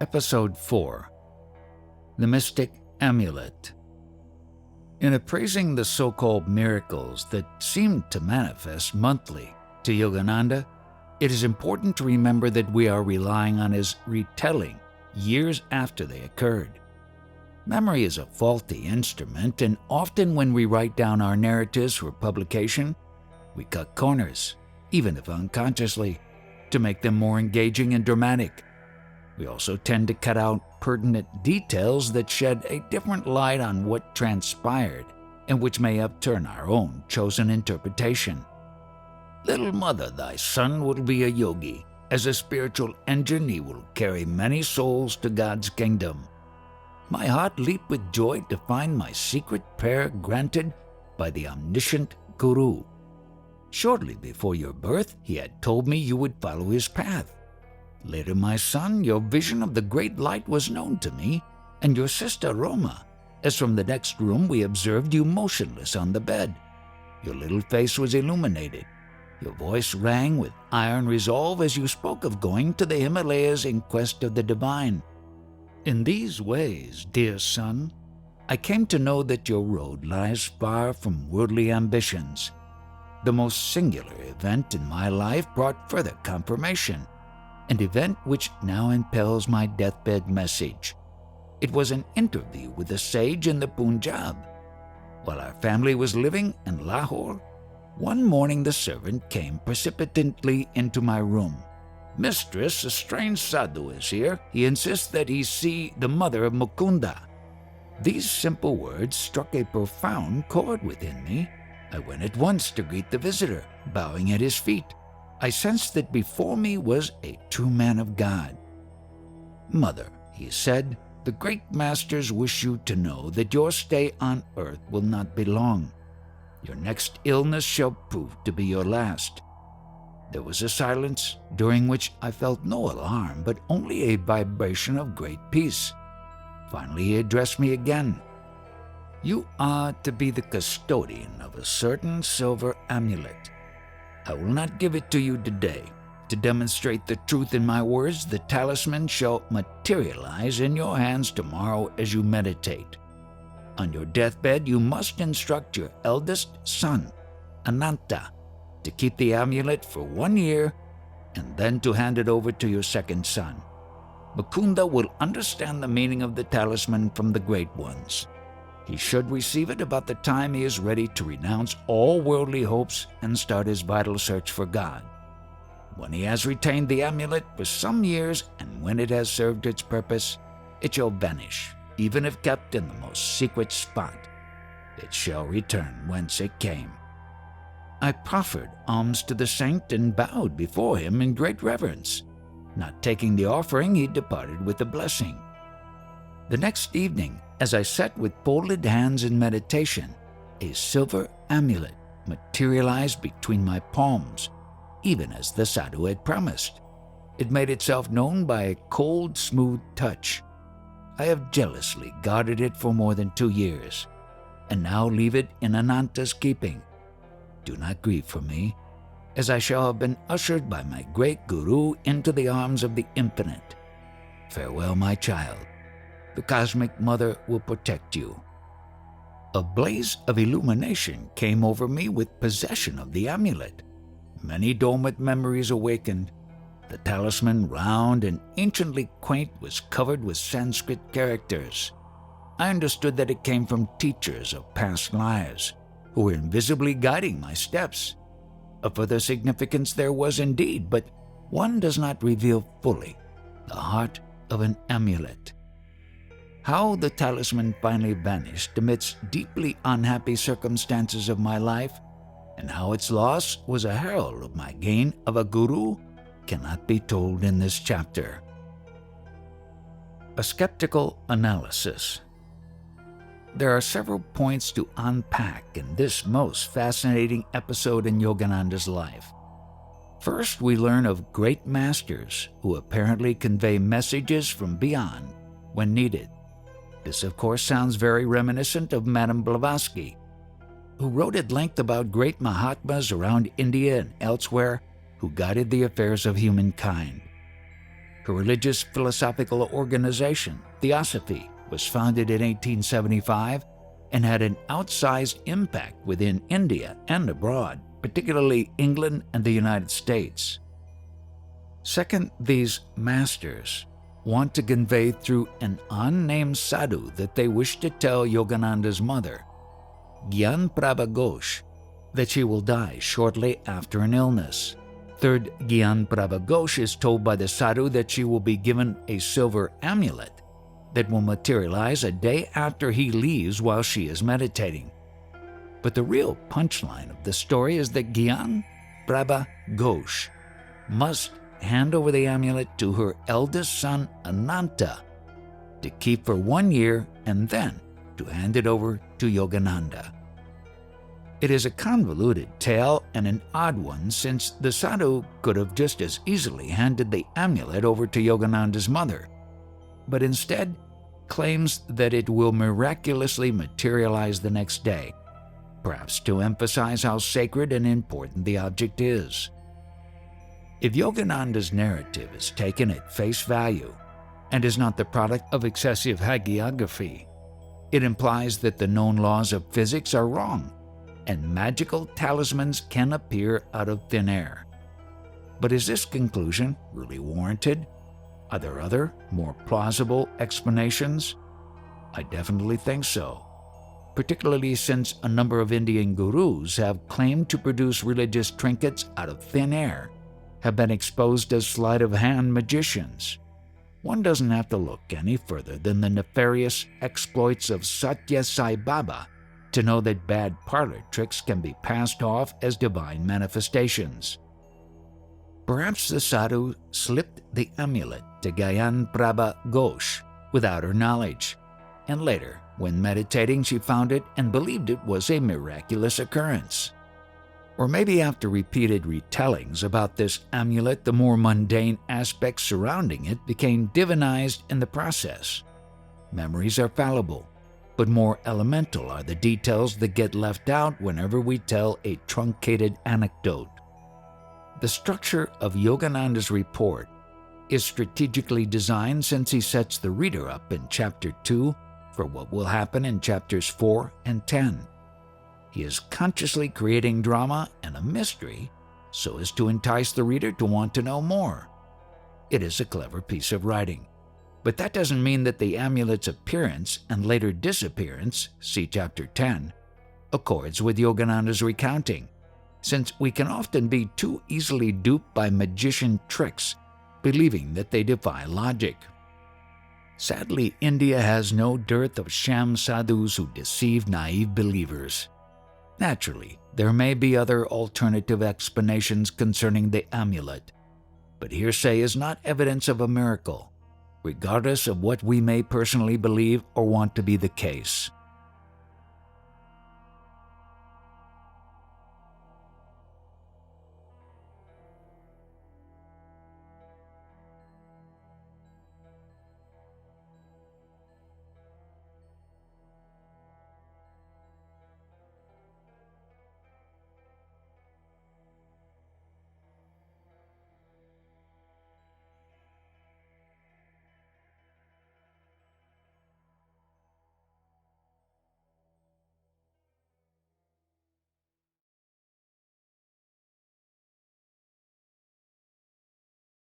Episode 4 The Mystic Amulet. In appraising the so-called miracles that seem to manifest monthly to Yogananda, it is important to remember that we are relying on his retelling years after they occurred. Memory is a faulty instrument, and often when we write down our narratives for publication, we cut corners, even if unconsciously, to make them more engaging and dramatic. We also tend to cut out pertinent details that shed a different light on what transpired and which may upturn our own chosen interpretation. Little mother, thy son will be a yogi. As a spiritual engine, he will carry many souls to God's kingdom. My heart leaped with joy to find my secret prayer granted by the omniscient Guru. Shortly before your birth, he had told me you would follow his path. Later, my son, your vision of the great light was known to me, and your sister Roma, as from the next room we observed you motionless on the bed. Your little face was illuminated. Your voice rang with iron resolve as you spoke of going to the Himalayas in quest of the divine. In these ways, dear son, I came to know that your road lies far from worldly ambitions. The most singular event in my life brought further confirmation, an event which now impels my deathbed message. It was an interview with a sage in the Punjab. While our family was living in Lahore, one morning the servant came precipitately into my room. Mistress, a strange sadhu is here. He insists that he see the mother of Mukunda. These simple words struck a profound chord within me. I went at once to greet the visitor, bowing at his feet. I sensed that before me was a true man of God. Mother, he said, the great masters wish you to know that your stay on earth will not be long. Your next illness shall prove to be your last. There was a silence, during which I felt no alarm, but only a vibration of great peace. Finally he addressed me again. You are to be the custodian of a certain silver amulet. I will not give it to you today. To demonstrate the truth in my words, the talisman shall materialize in your hands tomorrow as you meditate. On your deathbed, you must instruct your eldest son, Ananta, to keep the amulet for 1 year and then to hand it over to your second son. Mukunda will understand the meaning of the talisman from the great ones. He should receive it about the time he is ready to renounce all worldly hopes and start his vital search for God. When he has retained the amulet for some years and when it has served its purpose, it shall vanish, even if kept in the most secret spot. It shall return whence it came. I proffered alms to the saint and bowed before him in great reverence. Not taking the offering, he departed with a blessing. The next evening, as I sat with folded hands in meditation, a silver amulet materialized between my palms, even as the sadhu had promised. It made itself known by a cold, smooth touch. I have jealously guarded it for more than 2 years, and now leave it in Ananta's keeping. Do not grieve for me, as I shall have been ushered by my great Guru into the arms of the Infinite. Farewell, my child. The Cosmic Mother will protect you. A blaze of illumination came over me with possession of the amulet. Many dormant memories awakened. The talisman, round and anciently quaint, was covered with Sanskrit characters. I understood that it came from teachers of past lives, who were invisibly guiding my steps. A further significance there was indeed, but one does not reveal fully the heart of an amulet. How the talisman finally vanished amidst deeply unhappy circumstances of my life, and how its loss was a herald of my gain of a guru, cannot be told in this chapter. A skeptical analysis. There are several points to unpack in this most fascinating episode in Yogananda's life. First, we learn of great masters who apparently convey messages from beyond when needed. This, of course, sounds very reminiscent of Madame Blavatsky, who wrote at length about great Mahatmas around India and elsewhere who guided the affairs of humankind. Her religious philosophical organization, Theosophy, was founded in 1875 and had an outsized impact within India and abroad, particularly England and the United States. Second, these masters want to convey through an unnamed sadhu that they wish to tell Yogananda's mother, Gyan Prabha Ghosh, that she will die shortly after an illness. Third, Gyan Prabha Ghosh is told by the sadhu that she will be given a silver amulet that will materialize a day after he leaves while she is meditating. But the real punchline of the story is that Gyan Prabha Ghosh must hand over the amulet to her eldest son Ananta to keep for 1 year and then to hand it over to Yogananda. It is a convoluted tale and an odd one, since the sadhu could have just as easily handed the amulet over to Yogananda's mother, but instead claims that it will miraculously materialize the next day, perhaps to emphasize how sacred and important the object is. If Yogananda's narrative is taken at face value and is not the product of excessive hagiography, it implies that the known laws of physics are wrong and magical talismans can appear out of thin air. But is this conclusion really warranted? Are there other, more plausible explanations? I definitely think so, particularly since a number of Indian gurus have claimed to produce religious trinkets out of thin air, have been exposed as sleight-of-hand magicians. One doesn't have to look any further than the nefarious exploits of Satya Sai Baba to know that bad parlor tricks can be passed off as divine manifestations. Perhaps the sadhu slipped the amulet to Gyan Prabha Ghosh without her knowledge, and later, when meditating, she found it and believed it was a miraculous occurrence. Or maybe after repeated retellings about this amulet, the more mundane aspects surrounding it became divinized in the process. Memories are fallible, but more elemental are the details that get left out whenever we tell a truncated anecdote. The structure of Yogananda's report is strategically designed, since he sets the reader up in Chapter 2 for what will happen in Chapters 4 and 10. He is consciously creating drama and a mystery so as to entice the reader to want to know more. It is a clever piece of writing. But that doesn't mean that the amulet's appearance and later disappearance, see Chapter 10, accords with Yogananda's recounting, since we can often be too easily duped by magician tricks, believing that they defy logic. Sadly, India has no dearth of sham sadhus who deceive naive believers. Naturally, there may be other alternative explanations concerning the amulet, but hearsay is not evidence of a miracle, regardless of what we may personally believe or want to be the case.